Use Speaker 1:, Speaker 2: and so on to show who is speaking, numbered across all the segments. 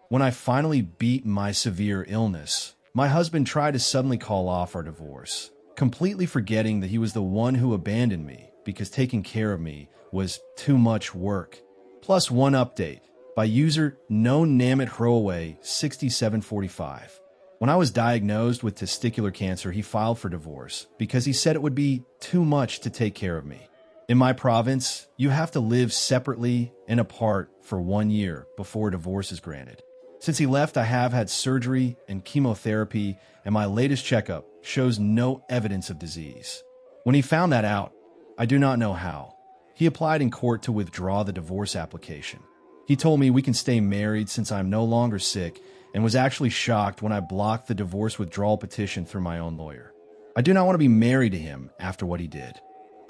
Speaker 1: When I finally beat my severe illness, my husband tried to suddenly call off our divorce, completely forgetting that he was the one who abandoned me because taking care of me was too much work. Plus one update by user no namit throwaway 6745. When I was diagnosed with testicular cancer, he filed for divorce because he said it would be too much to take care of me. In my province, you have to live separately and apart for 1 year before divorce is granted. Since he left, I have had surgery and chemotherapy, and my latest checkup shows no evidence of disease. When he found that out, I do not know how. He applied in court to withdraw the divorce application. He told me we can stay married since I'm no longer sick, and was actually shocked when I blocked the divorce withdrawal petition through my own lawyer. I do not want to be married to him after what he did.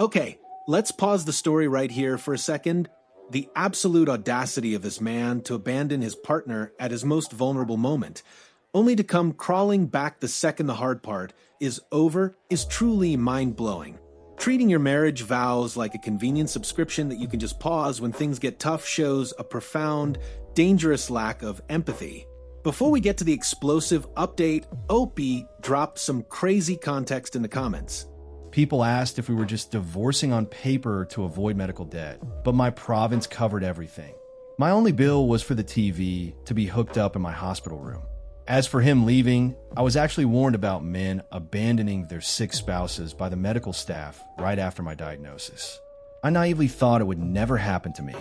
Speaker 2: Okay, let's pause the story right here for a second. The absolute audacity of this man to abandon his partner at his most vulnerable moment, only to come crawling back the second the hard part is over, is truly mind-blowing. Treating your marriage vows like a convenient subscription that you can just pause when things get tough shows a profound, dangerous lack of empathy. Before we get to the explosive update, Opie dropped some crazy context in the comments.
Speaker 1: People asked if we were just divorcing on paper to avoid medical debt, but my province covered everything. My only bill was for the TV to be hooked up in my hospital room. As for him leaving, I was actually warned about men abandoning their sick spouses by the medical staff right after my diagnosis. I naively thought it would never happen to me.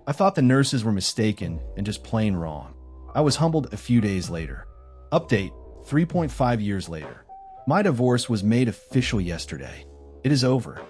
Speaker 1: I thought the nurses were mistaken and just plain wrong. I was humbled a few days later. Update, 3.5 years later. My divorce was made official yesterday. It is over.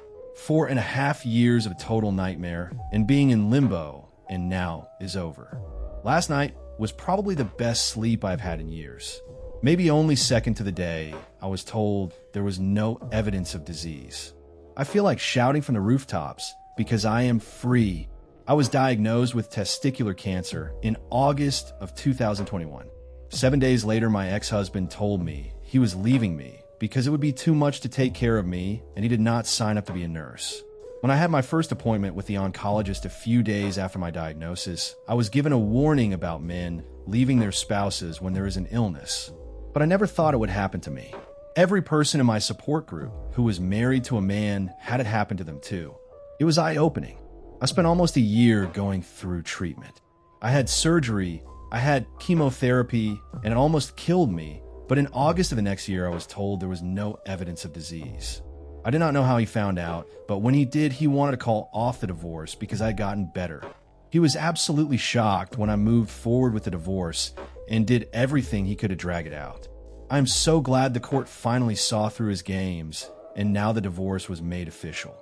Speaker 1: 4.5 years of total nightmare and being in limbo, and now is over. Last night was probably the best sleep I've had in years. Maybe only second to the day, I was told there was no evidence of disease. I feel like shouting from the rooftops because I am free. I was diagnosed with testicular cancer in August of 2021. 7 days later, my ex-husband told me he was leaving me because it would be too much to take care of me, and he did not sign up to be a nurse. When I had my first appointment with the oncologist a few days after my diagnosis, I was given a warning about men leaving their spouses when there is an illness. But I never thought it would happen to me. Every person in my support group who was married to a man had it happen to them too. It was eye-opening. I spent almost a year going through treatment. I had surgery, I had chemotherapy, and it almost killed me. But in August of the next year, I was told there was no evidence of disease. I did not know how he found out, but when he did, he wanted to call off the divorce because I had gotten better. He was absolutely shocked when I moved forward with the divorce and did everything he could to drag it out. I am so glad the court finally saw through his games, and now the divorce was made official.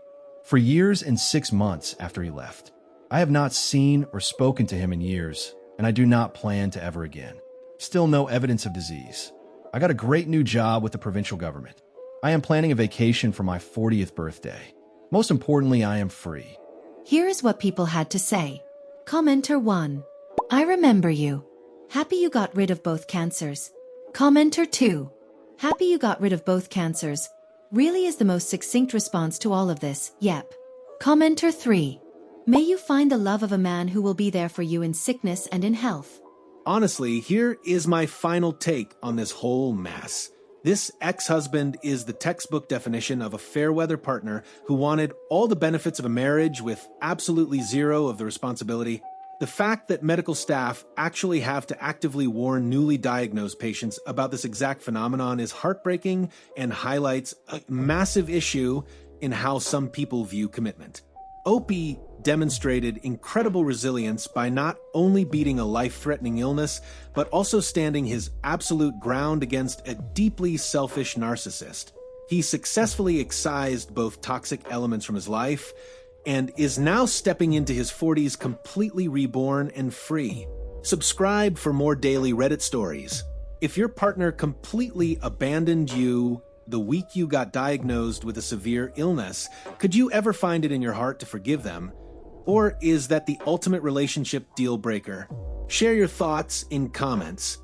Speaker 1: For years and 6 months after he left, I have not seen or spoken to him in years, and I do not plan to ever again. Still no evidence of disease. I got a great new job with the provincial government. I am planning a vacation for my 40th birthday. Most importantly, I am free.
Speaker 3: Here is what people had to say. Commenter 1. I remember you. Happy you got rid of both cancers. Commenter 2. Happy you got rid of both cancers. Really is the most succinct response to all of this. Yep. Commenter 3. May you find the love of a man who will be there for you in sickness and in health.
Speaker 2: Honestly, here is my final take on this whole mess. This ex-husband is the textbook definition of a fair-weather partner who wanted all the benefits of a marriage with absolutely zero of the responsibility. The fact that medical staff actually have to actively warn newly diagnosed patients about this exact phenomenon is heartbreaking and highlights a massive issue in how some people view commitment. Opie demonstrated incredible resilience by not only beating a life-threatening illness, but also standing his absolute ground against a deeply selfish narcissist. He successfully excised both toxic elements from his life and is now stepping into his 40s completely reborn and free. Subscribe for more daily Reddit stories. If your partner completely abandoned you the week you got diagnosed with a severe illness, could you ever find it in your heart to forgive them? Or is that the ultimate relationship deal breaker? Share your thoughts in comments.